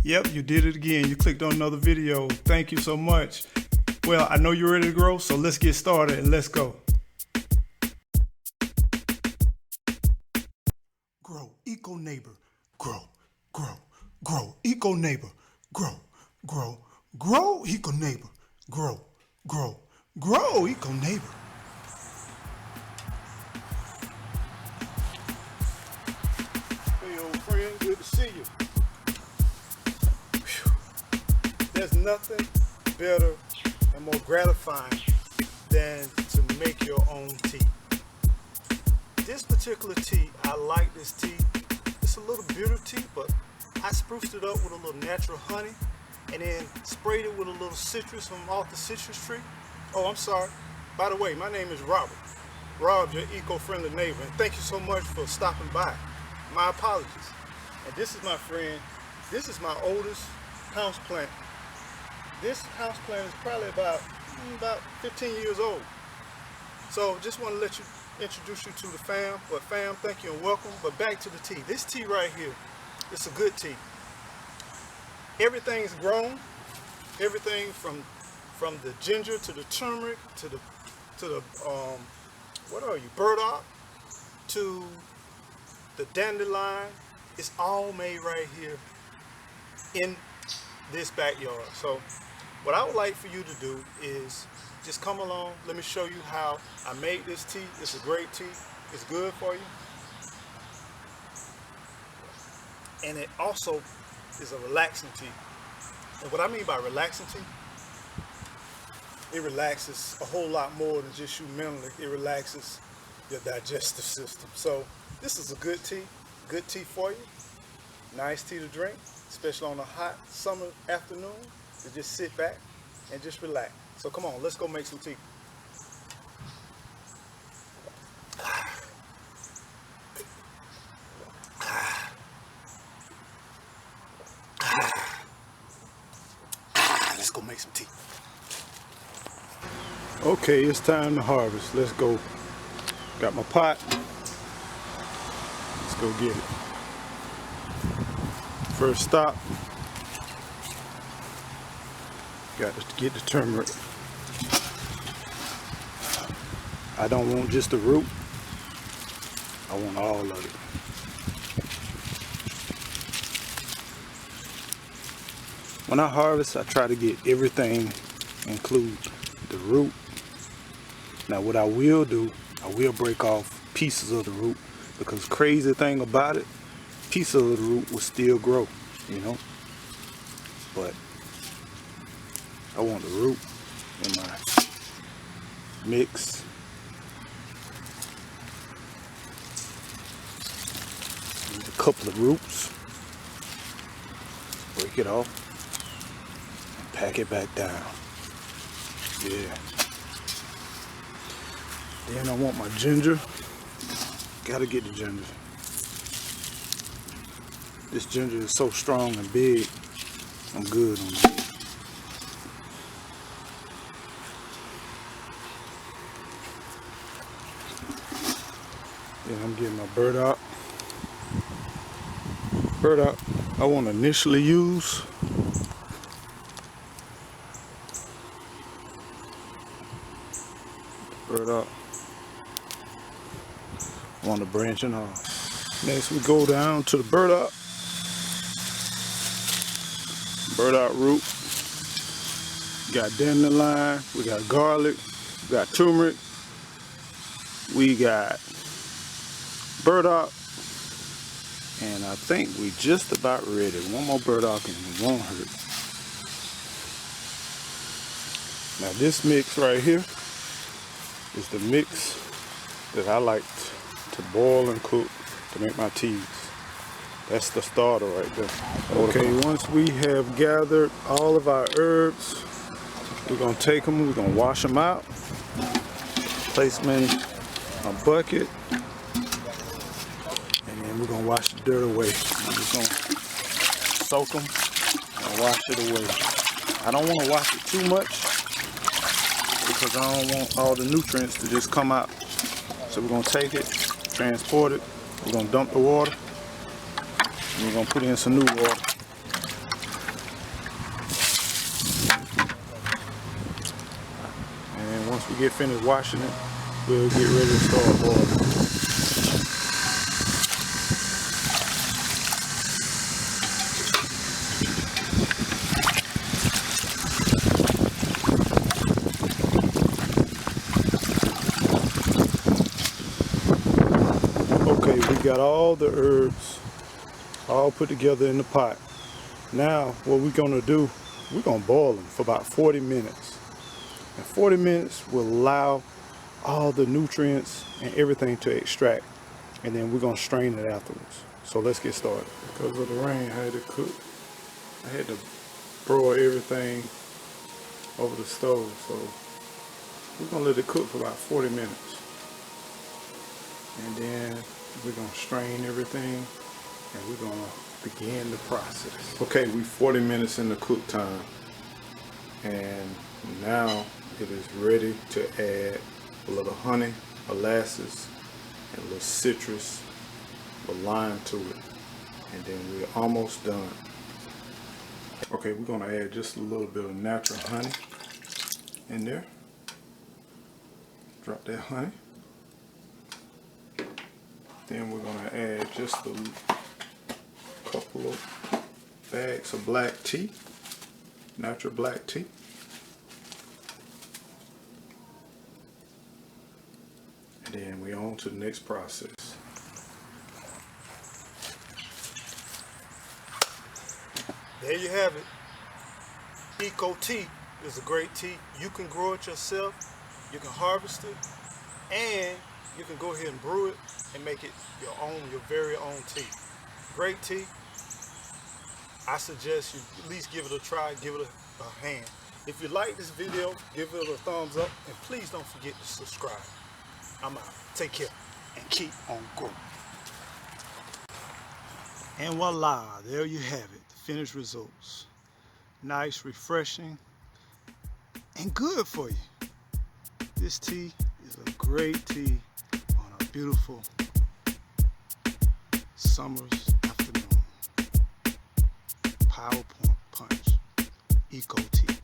Yep, you did it again. You clicked on another video. Thank you so much. Well, I know you're ready to grow, so let's get started and let's go. Grow, eco neighbor. Grow, grow, grow, eco neighbor. Grow, grow, grow, eco neighbor. Grow, grow, grow, eco neighbor. Hey, old friend, good to see you. Whew. There's nothing better and more gratifying than to make your own tea. This particular tea, I like this tea. It's a little bitter tea, but I spruced it up with a little natural honey and then sprayed it with a little citrus from off the citrus tree. Oh, I'm sorry. By the way, my name is Robert. Rob, your eco-friendly neighbor, and thank you so much for stopping by. My apologies. And this is my friend. This is my oldest house plant. This house plant is probably about 15 years old. So just want to let you introduce you to the fam. But fam, thank you and welcome. But back to the tea. This tea right here, it's a good tea. Everything's grown. Everything from the ginger to the turmeric to the what are you, burdock, to the dandelion. It's all made right here in this backyard. So what I would like for you to do is just come along. Let me show you how I made this tea. It's a great tea. It's good for you. And it also is a relaxing tea. And what I mean by relaxing tea, it relaxes a whole lot more than just you mentally. It relaxes your digestive system. So this is a good tea for you. Nice tea to drink, especially on a hot summer afternoon, to just sit back and just relax. So come on, let's go make some tea. Let's go make some tea. Okay, it's time to harvest. Let's go. Got my pot. Let's go get it. First stop. Got to get the turmeric. I don't want just the root. I want all of it. When I harvest, I try to get everything, include the root. Now what I will do, I will break off pieces of the root, because crazy thing about it, pieces of the root will still grow, you know. But I want the root in my mix. Need a couple of roots. Break it off. And pack it back down. Yeah. Then I want my ginger. Gotta get the ginger. This ginger is so strong and big. I'm good on it. Then I'm getting my burdock. Burdock, I want to initially use burdock. I want to branch it off. Next we go down to the burdock. Burdock root. We got dandelion. We got garlic. We got turmeric. We got burdock. And I think we just about ready. One more burdock and it won't hurt. Now this mix right here is the mix that I like to boil and cook to make my teas. That's the starter right there. Okay, once we have gathered all of our herbs, we're gonna take them, we're gonna wash them out, place them in a bucket, and then we're gonna wash the dirt away. I'm just gonna soak them and wash it away. I don't want to wash it too much because I don't want all the nutrients to just come out. So we're gonna take it, transport it, we're gonna dump the water, and we're gonna put in some new water. once we get finished washing it, we'll get ready to start boiling. Okay, we got all the herbs all put together in the pot. Now what we're gonna do, we're gonna boil them for about 40 minutes. And 40 minutes will allow all the nutrients and everything to extract. And then we're gonna strain it afterwards. So let's get started. Because of the rain, I had to cook. I had to broil everything over the stove. So we're gonna let it cook for about 40 minutes. And then we're gonna strain everything and we're gonna begin the process. Okay, we 40 minutes in the cook time, and now it is ready to add a little honey, molasses, and a little citrus or lime to it, and then we're almost done. Okay, we're gonna add just a little bit of natural honey in there. Drop that honey. Then we're gonna add just a couple of bags of black tea, natural black tea. And then we're on to the next process. There you have it. Eco tea is a great tea. You can grow it yourself, you can harvest it, and you can go ahead and brew it and make it your own, your very own tea. Great tea. I suggest you at least give it a try, give it a hand. If you like this video, give it a thumbs up, and please don't forget to subscribe. I'm out. Take care and keep on growing. And voila, there you have it, the finished results. Nice, refreshing, and good for you. This tea is a great tea on a beautiful summer's afternoon. Power Punch Eco Tea.